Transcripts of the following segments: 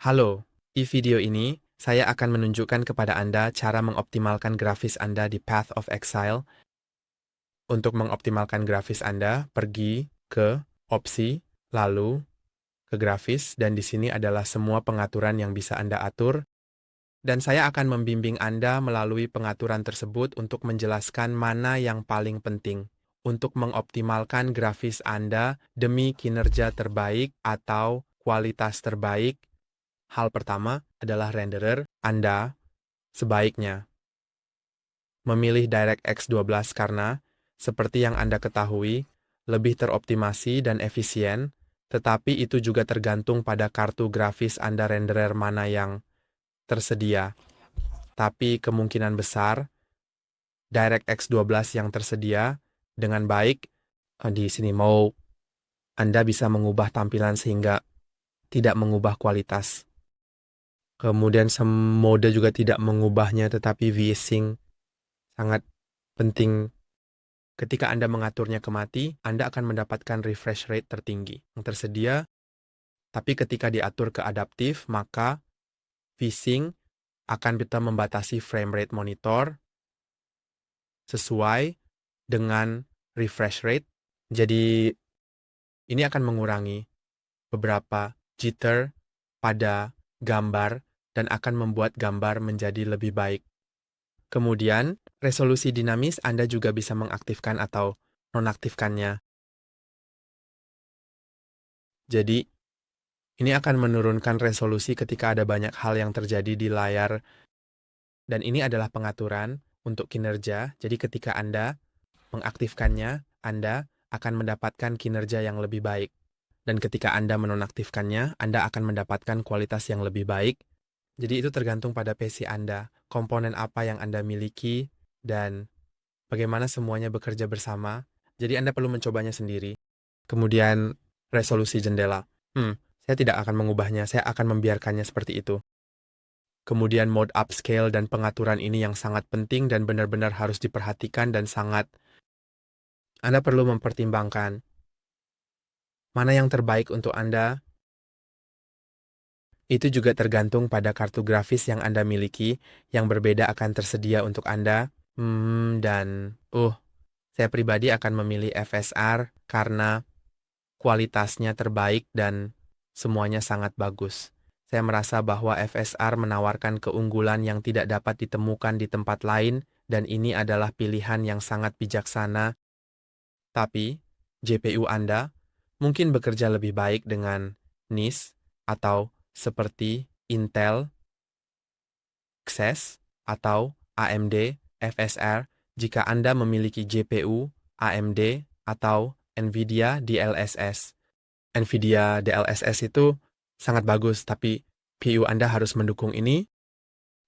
Halo, di video ini saya akan menunjukkan kepada Anda cara mengoptimalkan grafis Anda di Path of Exile. Untuk mengoptimalkan grafis Anda, pergi ke opsi, lalu ke grafis, dan di sini adalah semua pengaturan yang bisa Anda atur. Dan saya akan membimbing Anda melalui pengaturan tersebut untuk menjelaskan mana yang paling penting untuk mengoptimalkan grafis Anda demi kinerja terbaik atau kualitas terbaik. Hal pertama adalah renderer. Anda sebaiknya memilih DirectX 12 karena, seperti yang Anda ketahui, lebih teroptimasi dan efisien, tetapi itu juga tergantung pada kartu grafis Anda renderer mana yang tersedia. Tapi kemungkinan besar, DirectX 12 yang tersedia dengan baik. Di sini mau Anda bisa mengubah tampilan sehingga tidak mengubah kualitas. Kemudian mode juga tidak mengubahnya, tetapi VSync sangat penting. Ketika Anda mengaturnya ke mati, Anda akan mendapatkan refresh rate tertinggi yang tersedia, tapi ketika diatur ke adaptif, maka VSync akan bisa membatasi frame rate monitor sesuai dengan refresh rate. Jadi, ini akan mengurangi beberapa jitter pada gambar dan akan membuat gambar menjadi lebih baik. Kemudian, resolusi dinamis Anda juga bisa mengaktifkan atau nonaktifkannya. Jadi, ini akan menurunkan resolusi ketika ada banyak hal yang terjadi di layar. Dan ini adalah pengaturan untuk kinerja. Jadi ketika Anda mengaktifkannya, Anda akan mendapatkan kinerja yang lebih baik. Dan ketika Anda menonaktifkannya, Anda akan mendapatkan kualitas yang lebih baik. Jadi itu tergantung pada PC Anda, komponen apa yang Anda miliki, dan bagaimana semuanya bekerja bersama. Jadi Anda perlu mencobanya sendiri. Kemudian resolusi jendela. Saya tidak akan mengubahnya, saya akan membiarkannya seperti itu. Kemudian mode upscale dan pengaturan ini yang sangat penting dan benar-benar harus diperhatikan dan sangat Anda perlu mempertimbangkan mana yang terbaik untuk Anda. Itu juga tergantung pada kartu grafis yang Anda miliki, yang berbeda akan tersedia untuk Anda. Saya pribadi akan memilih FSR karena kualitasnya terbaik dan semuanya sangat bagus. Saya merasa bahwa FSR menawarkan keunggulan yang tidak dapat ditemukan di tempat lain, dan ini adalah pilihan yang sangat bijaksana. Tapi, GPU Anda mungkin bekerja lebih baik dengan NIS atau seperti Intel, Xeon, atau AMD FSR jika Anda memiliki GPU AMD atau NVIDIA DLSS. NVIDIA DLSS itu sangat bagus, tapi PU Anda harus mendukung ini.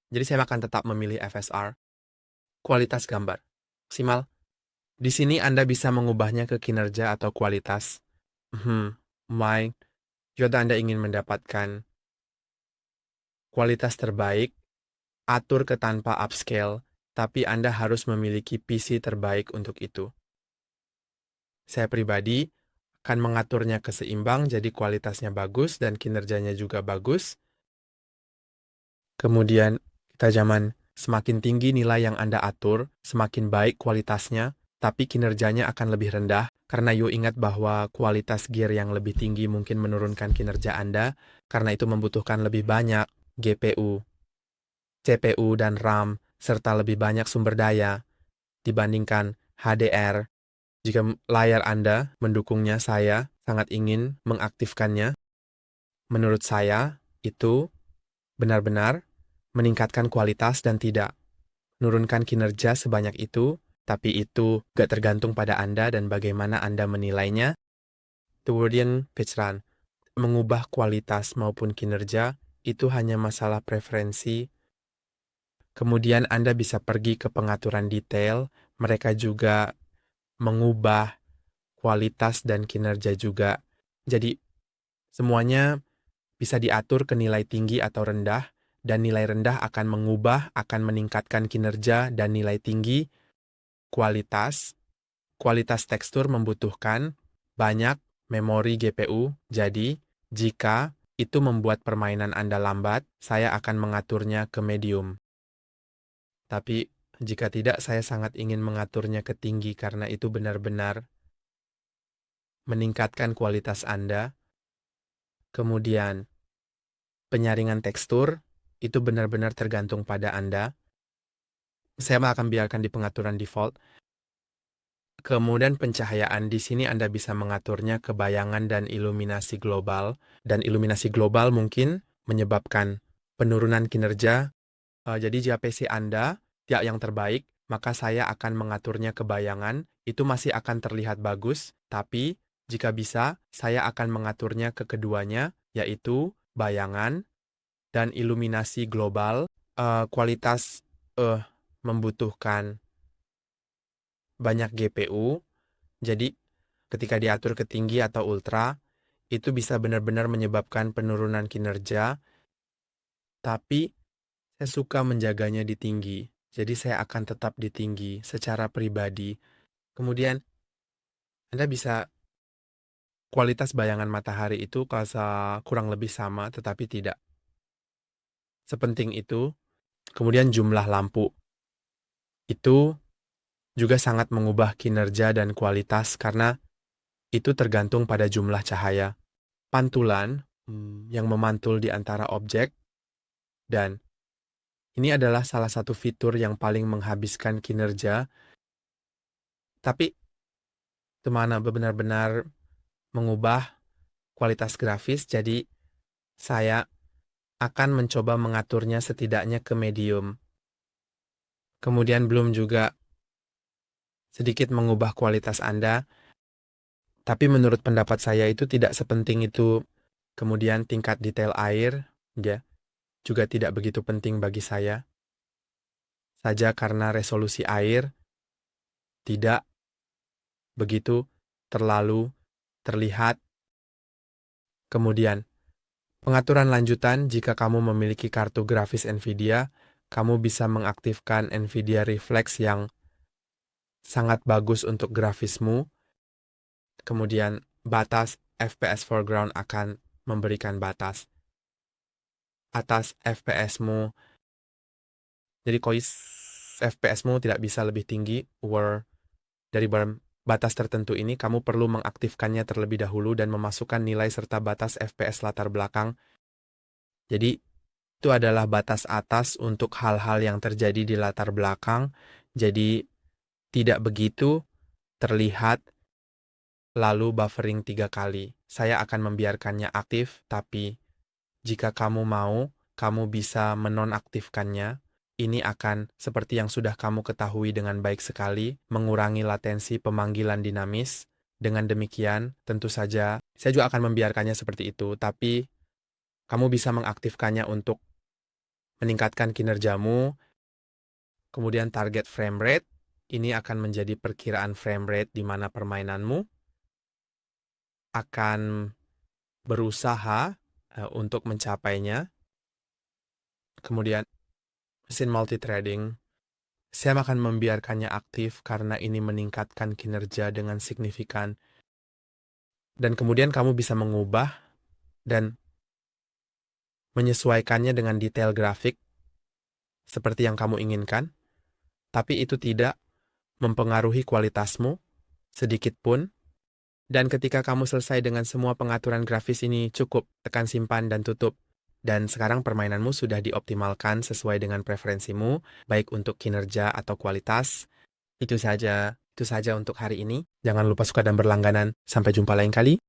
Jadi saya akan tetap memilih FSR. Kualitas gambar maksimal. Di sini Anda bisa mengubahnya ke kinerja atau kualitas. Jika Anda ingin mendapatkan kualitas terbaik, atur ke tanpa upscale, tapi Anda harus memiliki PC terbaik untuk itu. Saya pribadi akan mengaturnya keseimbang, jadi kualitasnya bagus dan kinerjanya juga bagus. Kemudian, semakin tinggi nilai yang Anda atur, semakin baik kualitasnya, tapi kinerjanya akan lebih rendah, karena ingat bahwa kualitas gear yang lebih tinggi mungkin menurunkan kinerja Anda, karena itu membutuhkan lebih banyak GPU, CPU, dan RAM, serta lebih banyak sumber daya dibandingkan HDR. Jika layar Anda mendukungnya, saya sangat ingin mengaktifkannya. Menurut saya, itu benar-benar meningkatkan kualitas dan tidak menurunkan kinerja sebanyak itu, tapi itu gak tergantung pada Anda dan bagaimana Anda menilainya. Kemudian, pikiran, mengubah kualitas maupun kinerja, itu hanya masalah preferensi. Kemudian Anda bisa pergi ke pengaturan detail, mereka juga mengubah kualitas dan kinerja juga. Jadi, semuanya bisa diatur ke nilai tinggi atau rendah, dan nilai rendah akan meningkatkan kinerja, dan nilai tinggi, kualitas. Kualitas tekstur membutuhkan banyak memori GPU, jadi jika itu membuat permainan Anda lambat, saya akan mengaturnya ke medium. Tapi jika tidak, saya sangat ingin mengaturnya ke tinggi karena itu benar-benar meningkatkan kualitas Anda. Kemudian, penyaringan tekstur itu benar-benar tergantung pada Anda. Saya akan biarkan di pengaturan default. Kemudian pencahayaan di sini Anda bisa mengaturnya ke bayangan dan iluminasi global. Dan iluminasi global mungkin menyebabkan penurunan kinerja. Jadi jika PC Anda tidak yang terbaik, maka saya akan mengaturnya ke bayangan. Itu masih akan terlihat bagus, tapi jika bisa, saya akan mengaturnya ke keduanya, yaitu bayangan dan iluminasi global. Kualitas membutuhkan banyak GPU, jadi ketika diatur ke tinggi atau ultra, itu bisa benar-benar menyebabkan penurunan kinerja, tapi saya suka menjaganya di tinggi, jadi saya akan tetap di tinggi secara pribadi. Kemudian, Anda bisa kualitas bayangan matahari itu kurang lebih sama, tetapi tidak sepenting itu. Kemudian jumlah lampu itu juga sangat mengubah kinerja dan kualitas karena itu tergantung pada jumlah cahaya. Pantulan yang memantul di antara objek, dan ini adalah salah satu fitur yang paling menghabiskan kinerja, tapi itu mana benar-benar mengubah kualitas grafis, jadi saya akan mencoba mengaturnya setidaknya ke medium. Kemudian belum juga sedikit mengubah kualitas Anda, tapi menurut pendapat saya itu tidak sepenting itu. Kemudian tingkat detail air, ya, juga tidak begitu penting bagi saya, saja karena resolusi air tidak begitu terlalu terlihat. Kemudian, pengaturan lanjutan jika kamu memiliki kartu grafis NVIDIA, kamu bisa mengaktifkan NVIDIA Reflex yang sangat bagus untuk grafismu. Kemudian, batas FPS foreground akan memberikan batas atas FPS-mu. Jadi, FPS-mu tidak bisa lebih tinggi, dari batas tertentu ini, kamu perlu mengaktifkannya terlebih dahulu dan memasukkan nilai serta batas FPS latar belakang. Jadi, itu adalah batas atas untuk hal-hal yang terjadi di latar belakang. Jadi, tidak begitu terlihat, lalu buffering 3 kali. Saya akan membiarkannya aktif, tapi jika kamu mau, kamu bisa menonaktifkannya. Ini akan, seperti yang sudah kamu ketahui dengan baik sekali, mengurangi latensi pemanggilan dinamis. Dengan demikian, tentu saja, saya juga akan membiarkannya seperti itu, tapi kamu bisa mengaktifkannya untuk meningkatkan kinerjamu. Kemudian target frame rate, ini akan menjadi perkiraan frame rate di mana permainanmu akan berusaha untuk mencapainya. Kemudian, mesin multithreading, saya akan membiarkannya aktif karena ini meningkatkan kinerja dengan signifikan. Dan kemudian kamu bisa mengubah dan menyesuaikannya dengan detail grafik seperti yang kamu inginkan, tapi itu tidak mempengaruhi kualitasmu sedikit pun. Dan ketika kamu selesai dengan semua pengaturan grafis ini, cukup tekan simpan dan tutup. Dan sekarang permainanmu sudah dioptimalkan sesuai dengan preferensimu, baik untuk kinerja atau kualitas. Itu saja untuk hari ini. Jangan lupa suka dan berlangganan. Sampai jumpa lain kali.